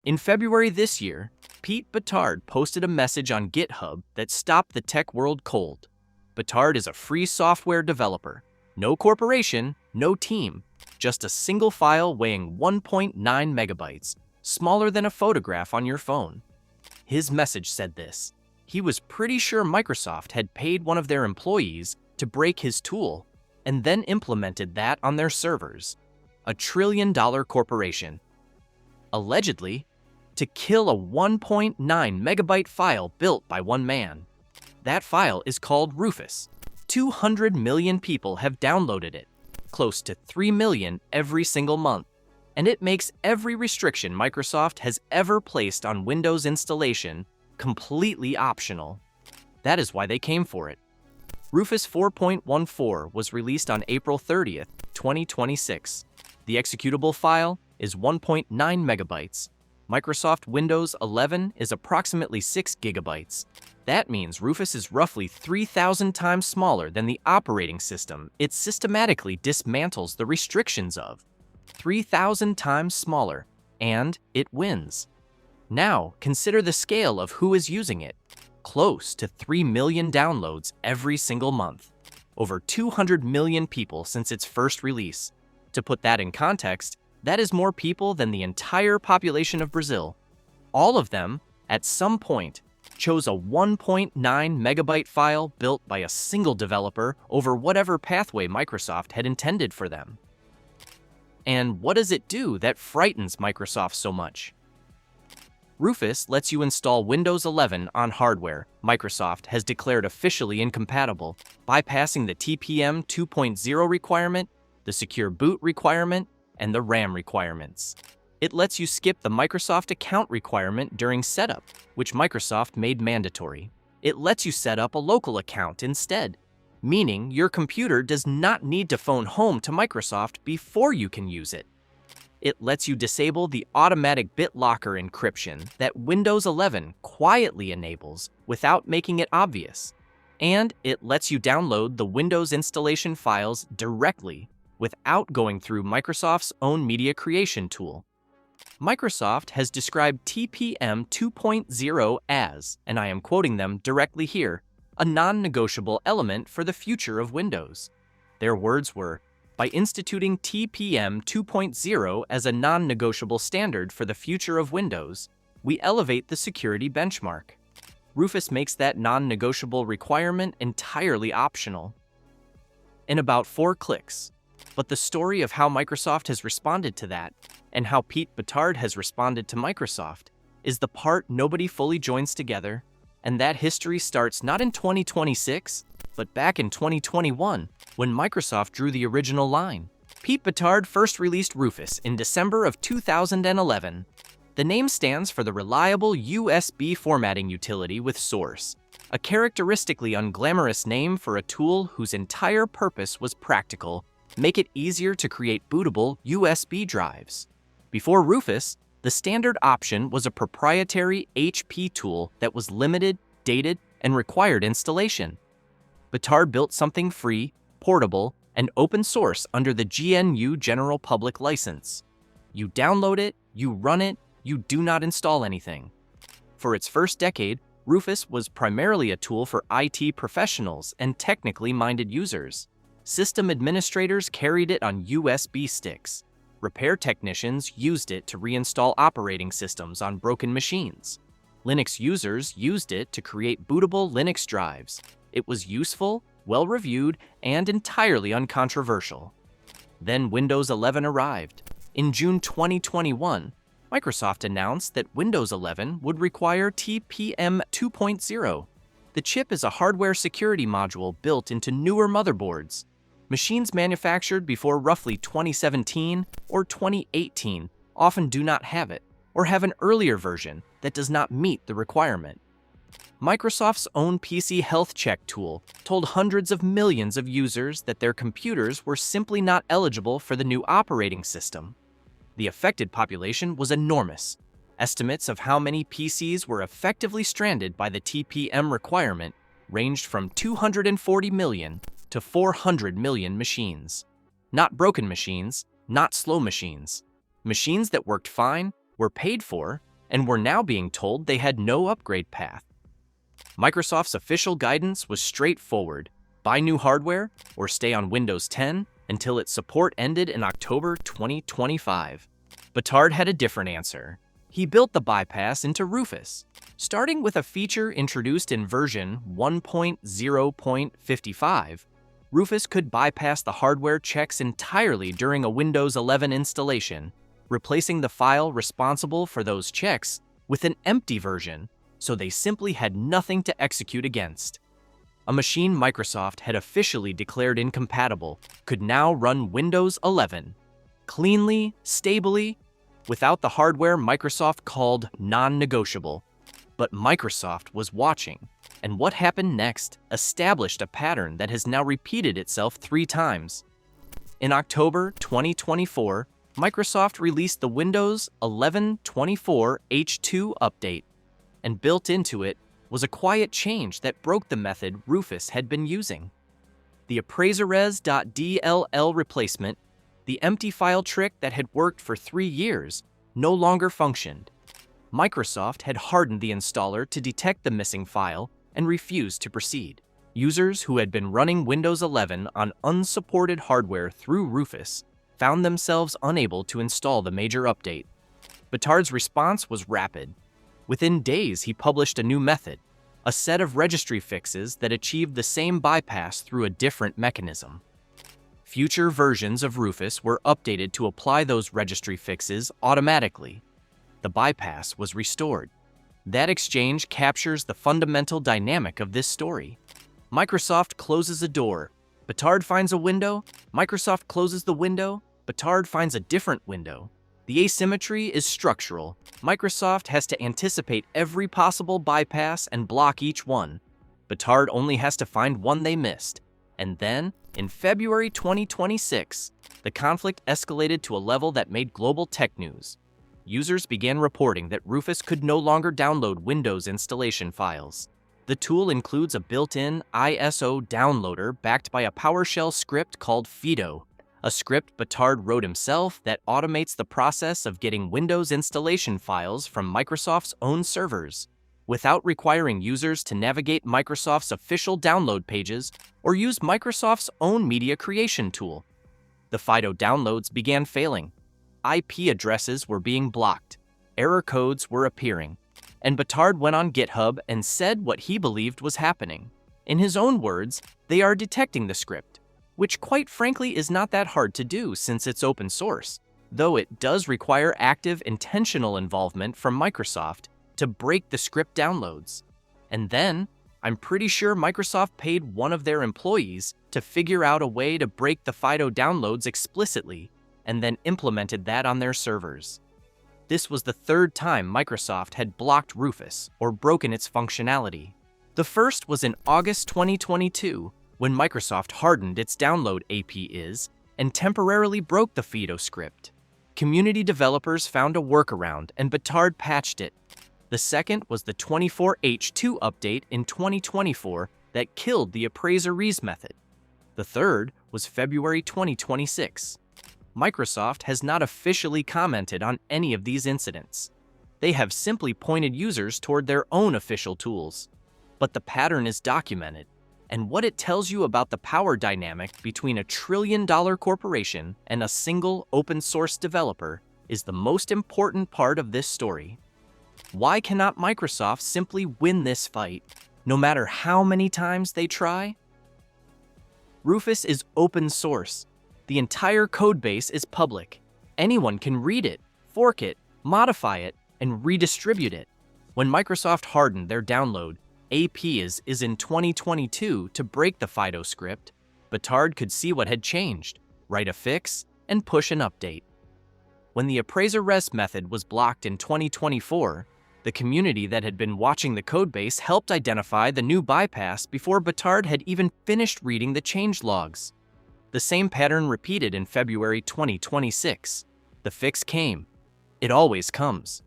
In February this year, Pete Bittard posted a message on GitHub that stopped the tech world cold. Bittard is a free software developer. No corporation, no team, just a single file weighing 1.9 megabytes, smaller than a photograph on your phone. His message said this: he was pretty sure Microsoft had paid one of their employees to break his tool and then implemented that on their servers. A $1 trillion corporation. Allegedly, to kill a 1.9 megabyte file built by one man. That file is called Rufus. 200 million people have downloaded it, close to 3 million every single month, and it makes every restriction Microsoft has ever placed on Windows installation completely optional. That is why they came for it. Rufus 4.14 was released on April 30th, 2026. The executable file is 1.9 megabytes. Microsoft Windows 11 is approximately 6 gigabytes. That means Rufus is roughly 3,000 times smaller than the operating system it systematically dismantles the restrictions of. 3,000 times smaller, and it wins. Now, consider the scale of who is using it. Close to 3 million downloads every single month. Over 200 million people since its first release. To put that in context, that is more people than the entire population of Brazil. All of them, at some point, chose a 1.9 megabyte file built by a single developer over whatever pathway Microsoft had intended for them. And what does it do that frightens Microsoft so much? Rufus lets you install Windows 11 on hardware Microsoft has declared officially incompatible, bypassing the TPM 2.0 requirement, the secure boot requirement, and the RAM requirements. It lets you skip the Microsoft account requirement during setup, which Microsoft made mandatory. It lets you set up a local account instead, meaning your computer does not need to phone home to Microsoft before you can use it. It lets you disable the automatic BitLocker encryption that Windows 11 quietly enables without making it obvious. And it lets you download the Windows installation files directly without going through Microsoft's own media creation tool. Microsoft has described TPM 2.0 as, and I am quoting them directly here, a non-negotiable element for the future of Windows. Their words were, by instituting TPM 2.0 as a non-negotiable standard for the future of Windows, we elevate the security benchmark. Rufus makes that non-negotiable requirement entirely optional. In about 4 clicks. But the story of how Microsoft has responded to that, and how Pete Bittard has responded to Microsoft, is the part nobody fully joins together, and that history starts not in 2026, but back in 2021, when Microsoft drew the original line. Pete Bittard first released Rufus in December of 2011. The name stands for the Reliable USB Formatting Utility with Source, a characteristically unglamorous name for a tool whose entire purpose was practical: make it easier to create bootable USB drives. Before Rufus, the standard option was a proprietary HP tool that was limited, dated, and required installation. Bittard built something free, portable, and open source under the GNU General Public License. You download it, you run it, you do not install anything. For its first decade, Rufus was primarily a tool for IT professionals and technically minded users. System administrators carried it on USB sticks. Repair technicians used it to reinstall operating systems on broken machines. Linux users used it to create bootable Linux drives. It was useful, well-reviewed, and entirely uncontroversial. Then Windows 11 arrived. In June 2021, Microsoft announced that Windows 11 would require TPM 2.0. The chip is a hardware security module built into newer motherboards. Machines manufactured before roughly 2017 or 2018 often do not have it, or have an earlier version that does not meet the requirement. Microsoft's own PC health check tool told hundreds of millions of users that their computers were simply not eligible for the new operating system. The affected population was enormous. Estimates of how many PCs were effectively stranded by the TPM requirement ranged from 240 million to 400 million machines. Not broken machines, not slow machines. Machines that worked fine, were paid for, and were now being told they had no upgrade path. Microsoft's official guidance was straightforward: buy new hardware or stay on Windows 10 until its support ended in October 2025. Batard had a different answer. He built the bypass into Rufus. Starting with a feature introduced in version 1.0.55, Rufus could bypass the hardware checks entirely during a Windows 11 installation, replacing the file responsible for those checks with an empty version, so they simply had nothing to execute against. A machine Microsoft had officially declared incompatible could now run Windows 11 cleanly, stably, without the hardware Microsoft called non-negotiable. But Microsoft was watching, and what happened next established a pattern that has now repeated itself 3 times. In October 2024, Microsoft released the Windows 11 24 H2 update, and built into it was a quiet change that broke the method Rufus had been using. The appraiserres.dll replacement, the empty file trick that had worked for 3 years, no longer functioned. Microsoft had hardened the installer to detect the missing file and refused to proceed. Users who had been running Windows 11 on unsupported hardware through Rufus found themselves unable to install the major update. Batard's response was rapid. Within days, he published a new method, a set of registry fixes that achieved the same bypass through a different mechanism. Future versions of Rufus were updated to apply those registry fixes automatically. The bypass was restored. That exchange captures the fundamental dynamic of this story. Microsoft closes a door. Batard finds a window. Microsoft closes the window. Batard finds a different window. The asymmetry is structural. Microsoft has to anticipate every possible bypass and block each one. Batard only has to find one they missed. And then, in February 2026, the conflict escalated to a level that made global tech news. Users began reporting that Rufus could no longer download Windows installation files. The tool includes a built-in ISO downloader backed by a PowerShell script called Fido, a script Batard wrote himself that automates the process of getting Windows installation files from Microsoft's own servers, without requiring users to navigate Microsoft's official download pages or use Microsoft's own media creation tool. The Fido downloads began failing. IP addresses were being blocked. Error codes were appearing. And Batard went on GitHub and said what he believed was happening. In his own words, they are detecting the script, which quite frankly is not that hard to do since it's open source, though it does require active, intentional involvement from Microsoft to break the script downloads. And then, I'm pretty sure Microsoft paid one of their employees to figure out a way to break the Fido downloads explicitly, and then implemented that on their servers. This was the 3rd time Microsoft had blocked Rufus or broken its functionality. The first was in August 2022, when Microsoft hardened its download APIs and temporarily broke the Fido script. Community developers found a workaround and Batard patched it. The second was the 24H2 update in 2024 that killed the appraiserres method. The third was February 2026. Microsoft has not officially commented on any of these incidents. They have simply pointed users toward their own official tools. But the pattern is documented, and what it tells you about the power dynamic between a trillion-dollar corporation and a single open-source developer is the most important part of this story. Why cannot Microsoft simply win this fight, no matter how many times they try? Rufus is open source. The entire codebase is public. Anyone can read it, fork it, modify it, and redistribute it. When Microsoft hardened their download APIs in 2022 to break the Fido script, Batard could see what had changed, write a fix, and push an update. When the appraiserres method was blocked in 2024, the community that had been watching the codebase helped identify the new bypass before Batard had even finished reading the change logs. The same pattern repeated in February 2026. The fix came. It always comes.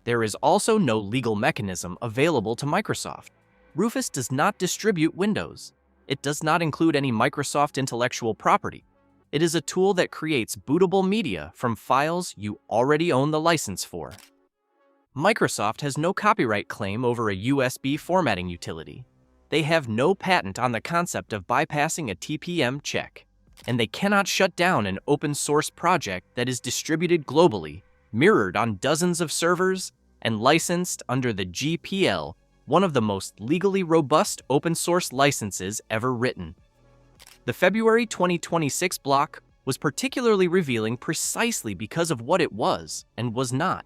There is also no legal mechanism available to Microsoft. Rufus does not distribute Windows. It does not include any Microsoft intellectual property. It is a tool that creates bootable media from files you already own the license for. Microsoft has no copyright claim over a USB formatting utility. They have no patent on the concept of bypassing a TPM check. And they cannot shut down an open-source project that is distributed globally, mirrored on dozens of servers, and licensed under the GPL, one of the most legally robust open-source licenses ever written. The February 2026 block was particularly revealing precisely because of what it was and was not.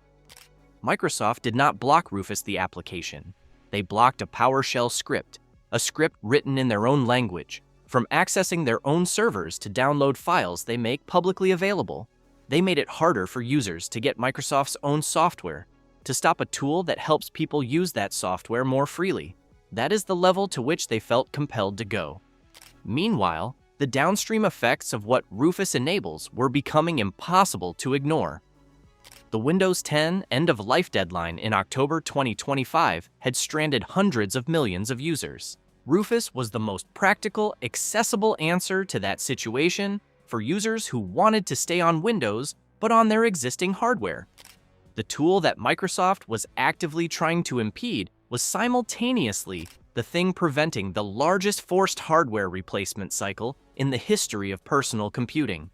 Microsoft did not block Rufus the application. They blocked a PowerShell script, a script written in their own language, from accessing their own servers to download files they make publicly available. They made it harder for users to get Microsoft's own software, to stop a tool that helps people use that software more freely. That is the level to which they felt compelled to go. Meanwhile, the downstream effects of what Rufus enables were becoming impossible to ignore. The Windows 10 end-of-life deadline in October 2025 had stranded hundreds of millions of users. Rufus was the most practical, accessible answer to that situation for users who wanted to stay on Windows but on their existing hardware. The tool that Microsoft was actively trying to impede was simultaneously the thing preventing the largest forced hardware replacement cycle in the history of personal computing.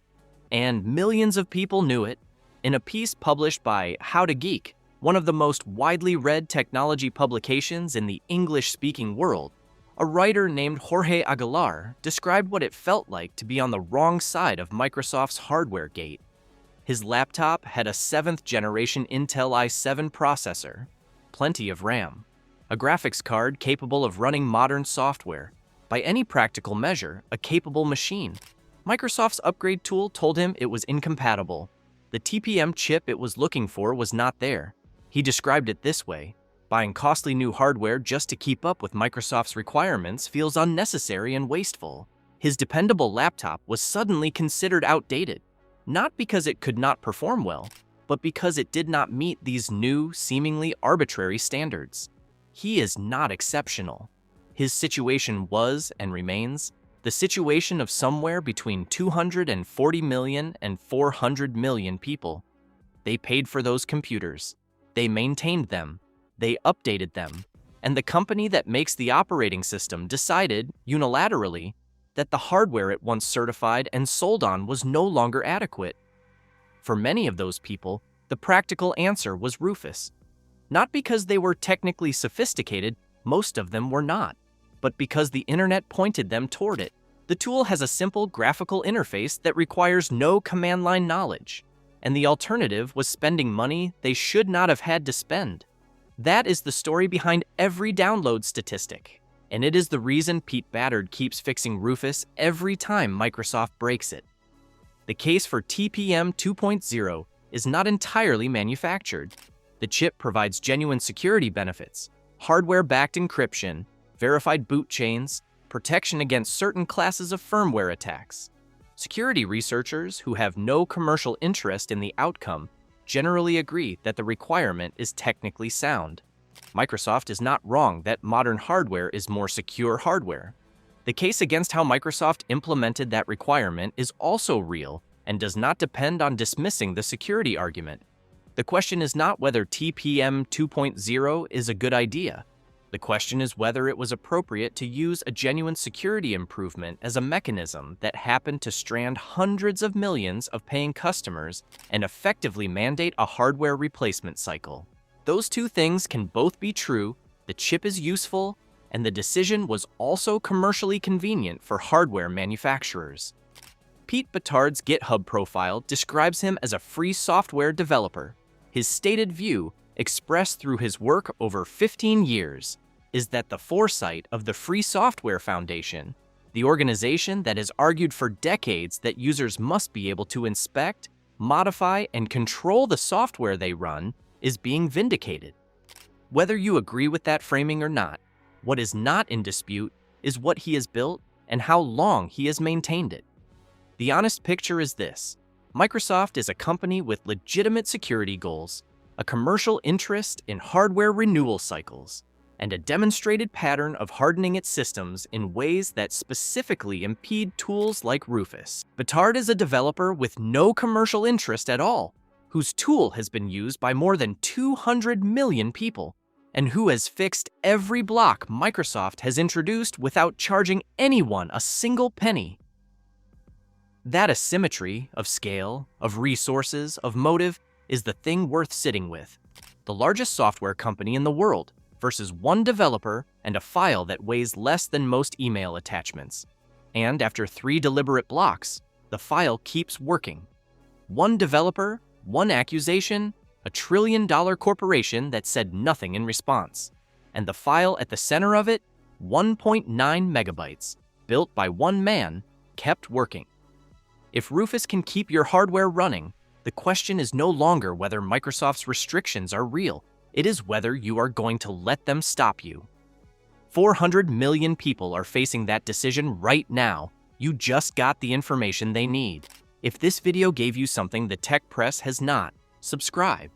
And millions of people knew it. In a piece published by How to Geek, one of the most widely read technology publications in the English-speaking world, a writer named Jorge Aguilar described what it felt like to be on the wrong side of Microsoft's hardware gate. His laptop had a 7th-generation Intel i7 processor, plenty of RAM, a graphics card capable of running modern software, by any practical measure, a capable machine. Microsoft's upgrade tool told him it was incompatible. The TPM chip it was looking for was not there. He described it this way: buying costly new hardware just to keep up with Microsoft's requirements feels unnecessary and wasteful. His dependable laptop was suddenly considered outdated, not because it could not perform well, but because it did not meet these new, seemingly arbitrary standards. He is not exceptional. His situation was, and remains, the situation of somewhere between 240 million and 400 million people. They paid for those computers. They maintained them. They updated them. And the company that makes the operating system decided, unilaterally, that the hardware it once certified and sold on was no longer adequate. For many of those people, the practical answer was Rufus. Not because they were technically sophisticated, most of them were not, but because the internet pointed them toward it. The tool has a simple graphical interface that requires no command line knowledge, and the alternative was spending money they should not have had to spend. That is the story behind every download statistic, and it is the reason Pete Batterd keeps fixing Rufus every time Microsoft breaks it. The case for TPM 2.0 is not entirely manufactured. The chip provides genuine security benefits, hardware-backed encryption, verified boot chains, protection against certain classes of firmware attacks. Security researchers who have no commercial interest in the outcome generally agree that the requirement is technically sound. Microsoft is not wrong that modern hardware is more secure hardware. The case against how Microsoft implemented that requirement is also real and does not depend on dismissing the security argument. The question is not whether TPM 2.0 is a good idea. The question is whether it was appropriate to use a genuine security improvement as a mechanism that happened to strand hundreds of millions of paying customers and effectively mandate a hardware replacement cycle. Those two things can both be true. The chip is useful, and the decision was also commercially convenient for hardware manufacturers. Pete Battard's GitHub profile describes him as a free software developer. His stated view, expressed through his work over 15 years, is that the foresight of the Free Software Foundation, the organization that has argued for decades that users must be able to inspect, modify, and control the software they run, is being vindicated. Whether you agree with that framing or not, what is not in dispute is what he has built and how long he has maintained it. The honest picture is this: Microsoft is a company with legitimate security goals, a commercial interest in hardware renewal cycles, and a demonstrated pattern of hardening its systems in ways that specifically impede tools like Rufus. Battard is a developer with no commercial interest at all. whose tool has been used by more than 200 million people, and who has fixed every block Microsoft has introduced without charging anyone a single penny. That asymmetry of scale, of resources, of motive is the thing worth sitting with. The largest software company in the world versus one developer and a file that weighs less than most email attachments. And after 3 deliberate blocks, the file keeps working. One developer, one accusation, a $1 trillion corporation that said nothing in response. And the file at the center of it, 1.9 megabytes, built by one man, kept working. If Rufus can keep your hardware running, the question is no longer whether Microsoft's restrictions are real. It is whether you are going to let them stop you. 400 million people are facing that decision right now. You just got the information they need. If this video gave you something the tech press has not, subscribe.